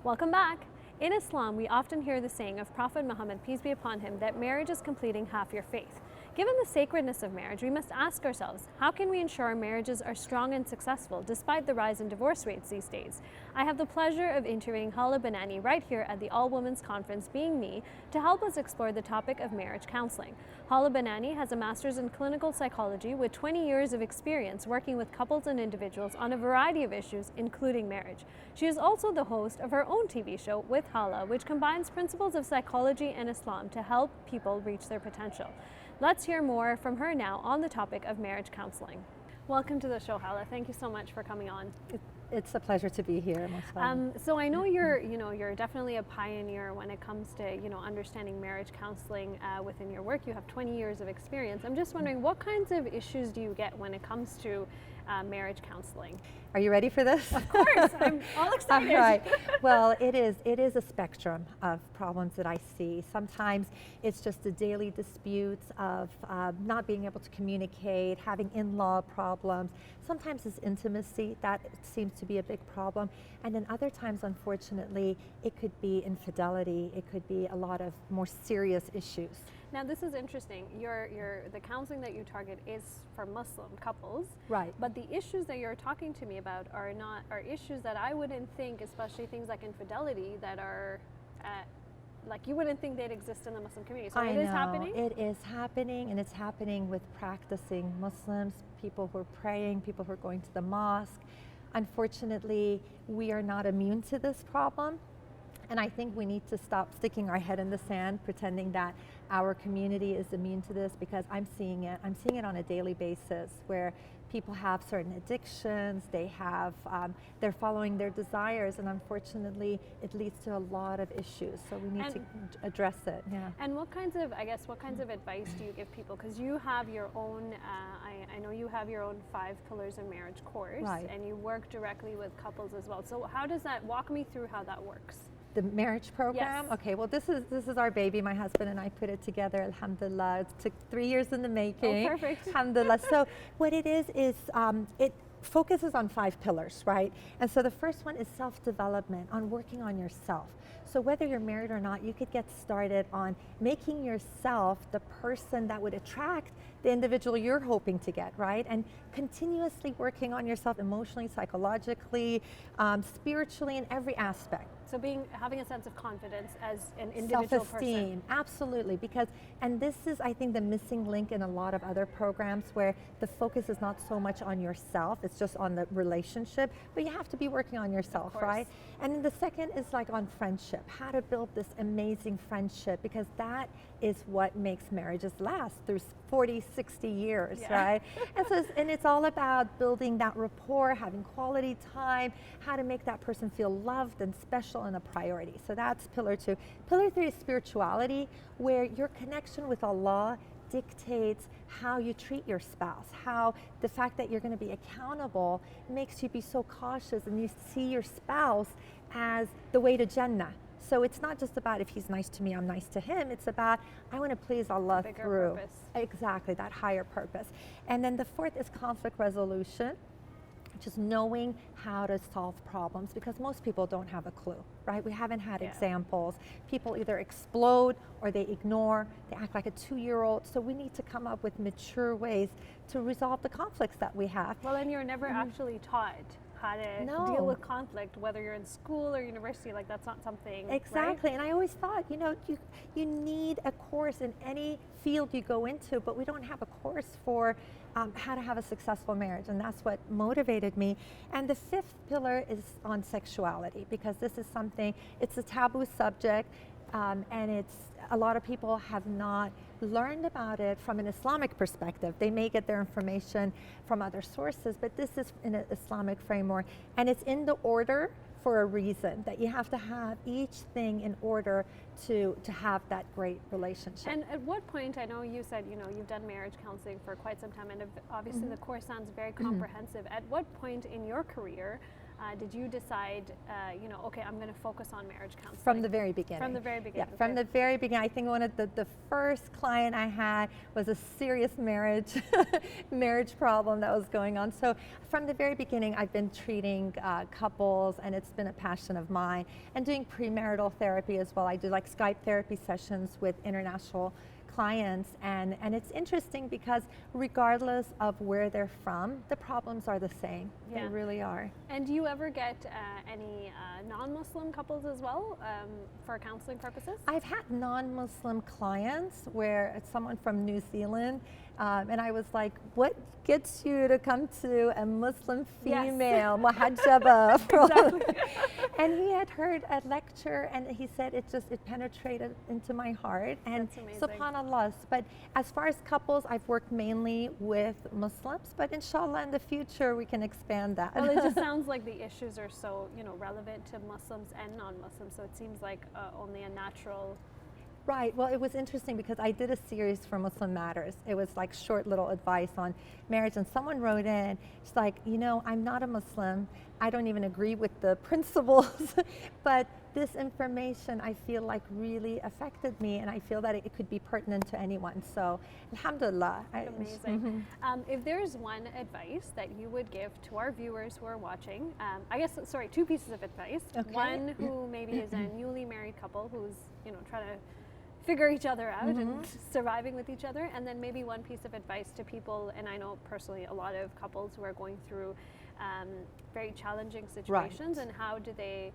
Welcome back. In Islam, we often hear the saying of Prophet Muhammad, peace be upon him, that marriage is completing half your faith. Given the sacredness of marriage, we must ask ourselves, how can we ensure our marriages are strong and successful despite the rise in divorce rates these days? I have the pleasure of interviewing Hala Banani right here at the All Women's Conference, Being Me, to help us explore the topic of marriage counseling. Hala Banani has a master's in clinical psychology with 20 years of experience working with couples and individuals on a variety of issues, including marriage. She is also the host of her own TV show, With Hala, which combines principles of psychology and Islam to help people reach their potential. Let's hear more from her now on the topic of marriage counseling. Welcome to the show, Hala. Thank you so much for coming on. It's a pleasure to be here. So I know you're definitely a pioneer when it comes to understanding marriage counseling within your work. You have 20 years of experience. I'm just wondering, what kinds of issues do you get when it comes to marriage counseling? Are you ready for this? Of course, I'm all excited. All right. Well, it is a spectrum of problems that I see. Sometimes it's just the daily disputes of not being able to communicate, having in-law problems. Sometimes it's intimacy that seems to be a big problem, and then other times, unfortunately, it could be infidelity. It could be a lot of more serious issues. Now, this is interesting. The counseling that you target is for Muslim couples, right? But the issues that you're talking to me about are issues that I wouldn't think, especially things like infidelity, that are like you wouldn't think they'd exist in the Muslim community. So it is happening? It is happening, and it's happening with practicing Muslims, people who are praying, people who are going to the mosque. Unfortunately, we are not immune to this problem. And I think we need to stop sticking our head in the sand, pretending that our community is immune to this, because I'm seeing it. I'm seeing it on a daily basis where people have certain addictions, they're following their desires, and unfortunately it leads to a lot of issues. So we need to address it. Yeah. And what kinds of advice do you give people? Because you have your own, I know you have your own 5 Pillars of Marriage course, right, and you work directly with couples as well. So how does that, walk me through how that works? The marriage program? Yes. Okay, well this is our baby. My husband and I put it together, alhamdulillah. It took 3 years in the making. Oh, perfect. Alhamdulillah. So what it is it focuses on 5 pillars, right? And so the first one is self-development, on working on yourself. So whether you're married or not, you could get started on making yourself the person that would attract the individual you're hoping to get, right? And continuously working on yourself emotionally, psychologically, spiritually, in every aspect. So having a sense of confidence as an individual Self-esteem, person. absolutely, and this is, I think, the missing link in a lot of other programs where the focus is not so much on yourself, it's just on the relationship, but you have to be working on yourself, right? And then the second is like on friendship, how to build this amazing friendship, because that is what makes marriages last through 40, 60 years, right? And it's all about building that rapport, having quality time, how to make that person feel loved and special and a priority. So that's pillar 2. Pillar 3 is spirituality, where your connection with Allah dictates how you treat your spouse, how the fact that you're going to be accountable makes you be so cautious, and you see your spouse as the way to Jannah. So it's not just about, if he's nice to me, I'm nice to him. It's about, I want to please Allah through. Purpose. Exactly, that higher purpose. And then the 4th is conflict resolution, just knowing how to solve problems, because most people don't have a clue, right? We haven't had examples. People either explode or they ignore, they act like a 2-year-old. So we need to come up with mature ways to resolve the conflicts that we have. Well, and you're never actually taught how to deal with conflict, whether you're in school or university. Like, that's not something. Exactly. Right? And I always thought, you need a course in any field you go into, but we don't have a course for how to have a successful marriage, and that's what motivated me. And the 5th pillar is on sexuality, because this is something, it's a taboo subject, and a lot of people have not learned about it from an Islamic perspective. They may get their information from other sources, but this is in an Islamic framework, and it's in the order for a reason, that you have to have each thing in order to have that great relationship. And at what point, I know you said, you've done marriage counseling for quite some time, and obviously the course sounds very comprehensive. At what point in your career did you decide, okay, I'm going to focus on marriage counseling? From the very beginning. From the very beginning. Yeah, from the very beginning. I think one of the first client I had was a serious marriage problem that was going on. So from the very beginning, I've been treating couples, and it's been a passion of mine, and doing premarital therapy as well. I do like Skype therapy sessions with international clients, and it's interesting because regardless of where they're from, the problems are the same. Yeah. They really are. And do you ever get any non-Muslim couples as well for counseling purposes? I've had non-Muslim clients where it's someone from New Zealand, and I was like, what gets you to come to a Muslim female, muhajjaba? Exactly. And he had heard a lecture, and he said it penetrated into my heart. And That's amazing. subhanAllah. But as far as couples, I've worked mainly with Muslims, but inshallah in the future we can expand that. Well, it just sounds like the issues are so, relevant to Muslims and non-Muslims, so it seems like only a natural. Right. Well, it was interesting because I did a series for Muslim Matters. It was like short little advice on marriage, and someone wrote in, it's like, I'm not a Muslim. I don't even agree with the principles, but this information I feel like really affected me, and I feel that it could be pertinent to anyone. So, alhamdulillah. Amazing. If there's one advice that you would give to our viewers who are watching, two pieces of advice. Okay. One who maybe is a newly married couple who's, trying to figure each other out and surviving with each other, and then maybe one piece of advice to people, and I know personally a lot of couples who are going through very challenging situations, and how do they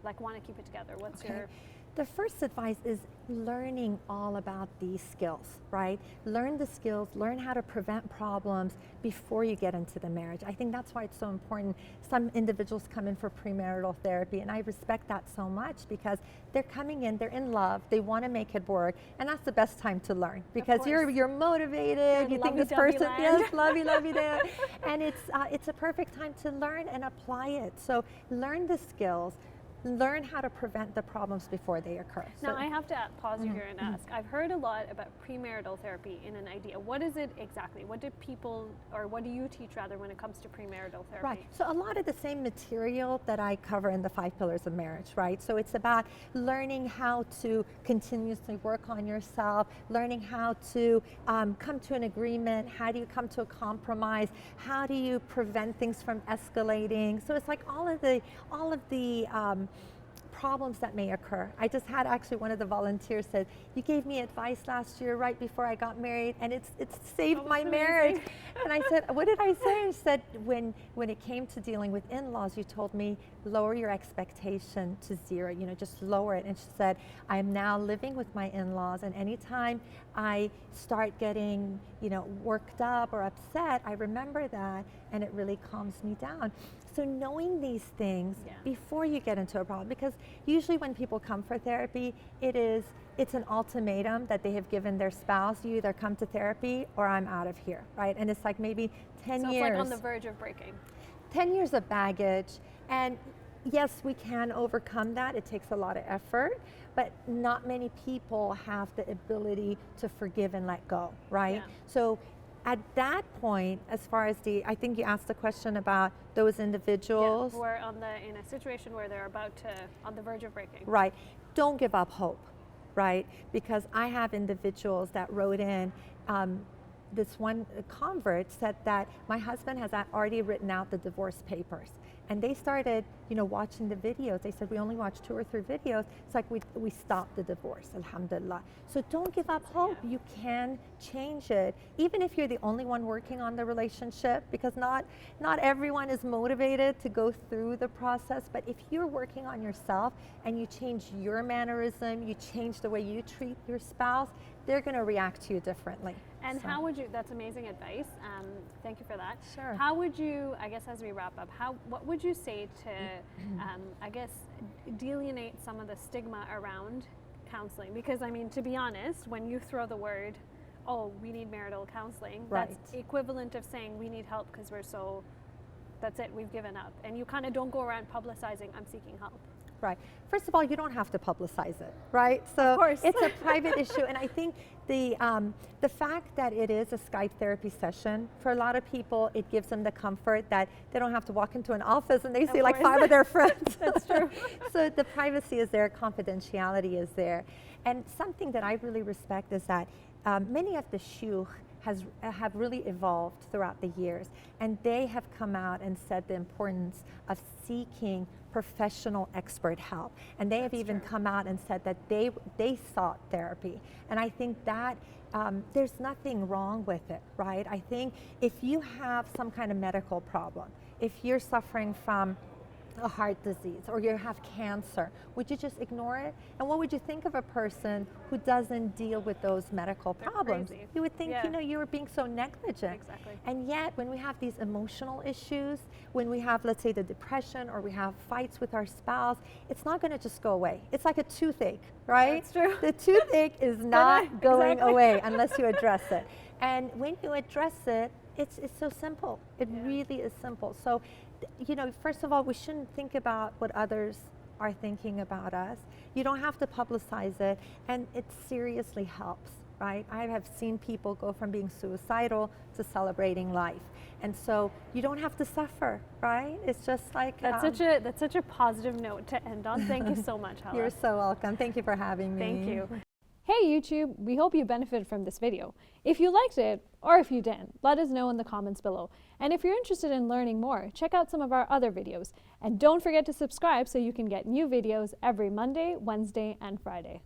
want to keep it together? What's your... The first advice is learning all about these skills, right? Learn the skills, learn how to prevent problems before you get into the marriage. I think that's why it's so important. Some individuals come in for premarital therapy, and I respect that so much because they're coming in, they're in love, they want to make it work, and that's the best time to learn because you're motivated, you think this person, yes, lovey there, and it's a perfect time to learn and apply it. So learn the skills. Learn how to prevent the problems before they occur. Now, I have to pause you here and ask. I've heard a lot about premarital therapy in an idea. What is it exactly? What do you teach rather when it comes to premarital therapy? Right. So a lot of the same material that I cover in the 5 pillars of marriage, right? So it's about learning how to continuously work on yourself, learning how to come to an agreement. How do you come to a compromise? How do you prevent things from escalating? So it's like all of the problems that may occur. I just had actually one of the volunteers said, you gave me advice last year right before I got married, and it's saved my marriage. And I said, what did I say? And she said, when it came to dealing with in-laws, you told me lower your expectation to 0, just lower it. And she said, I am now living with my in-laws, and anytime I start getting worked up or upset, I remember that, and it really calms me down. So knowing these things before you get into a problem, because usually when people come for therapy, it's an ultimatum that they have given their spouse. You either come to therapy or I'm out of here, right? And it's like maybe 10 years. So it's like on the verge of breaking. 10 years of baggage, and yes, we can overcome that. It takes a lot of effort, but not many people have the ability to forgive and let go, right? Yeah. So at that point, as far as I think you asked the question about those individuals. Yeah, who are in a situation where they're on the verge of breaking. Right. Don't give up hope, right? Because I have individuals that wrote in, this one convert said that my husband has already written out the divorce papers. And they started, watching the videos. They said, we only watched 2 or 3 videos. It's like we stopped the divorce, alhamdulillah. So don't give up hope. You can change it, even if you're the only one working on the relationship, because not everyone is motivated to go through the process. But if you're working on yourself and you change your mannerism, you change the way you treat your spouse, they're going to react to you differently. And how would you, that's amazing advice, thank you for that. Sure. How would you, I guess as we wrap up, what would you say to, delineate some of the stigma around counseling? Because to be honest, when you throw the word, oh, we need marital counseling, right, that's equivalent of saying we need help because we're so that's it, we've given up. And you kind of don't go around publicizing, I'm seeking help. Right. First of all, you don't have to publicize it, right? So of course. It's a private issue, and I think the fact that it is a Skype therapy session, for a lot of people, it gives them the comfort that they don't have to walk into an office and they see like 5 of their friends. That's true. So the privacy is there, confidentiality is there. And something that I really respect is that many of the shuyukh have really evolved throughout the years, and they have come out and said the importance of seeking professional expert help, and they have even come out and said that they sought therapy, and I think that there's nothing wrong with it, right? I think if you have some kind of medical problem, if you're suffering from a heart disease or you have cancer, would you just ignore it? And what would you think of a person who doesn't deal with those medical problems? Crazy. You would think, you know, you were being so negligent. Exactly. And yet when we have these emotional issues, when we have, let's say, the depression, or we have fights with our spouse, it's not going to just go away. It's like a toothache, right? That's true. The toothache is not going exactly. away unless you address it. And when you address it, it's so simple. It really is simple. So, you know, first of all, we shouldn't think about what others are thinking about us. You don't have to publicize it, and it seriously helps, right? I have seen people go from being suicidal to celebrating life. And so you don't have to suffer, right? It's just like that's such a positive note to end on. Thank you so much, Hala. You're so welcome. Thank you for having me. Thank you. Hey YouTube, we hope you benefited from this video. If you liked it, or if you didn't, let us know in the comments below. And if you're interested in learning more, check out some of our other videos. And don't forget to subscribe so you can get new videos every Monday, Wednesday, and Friday.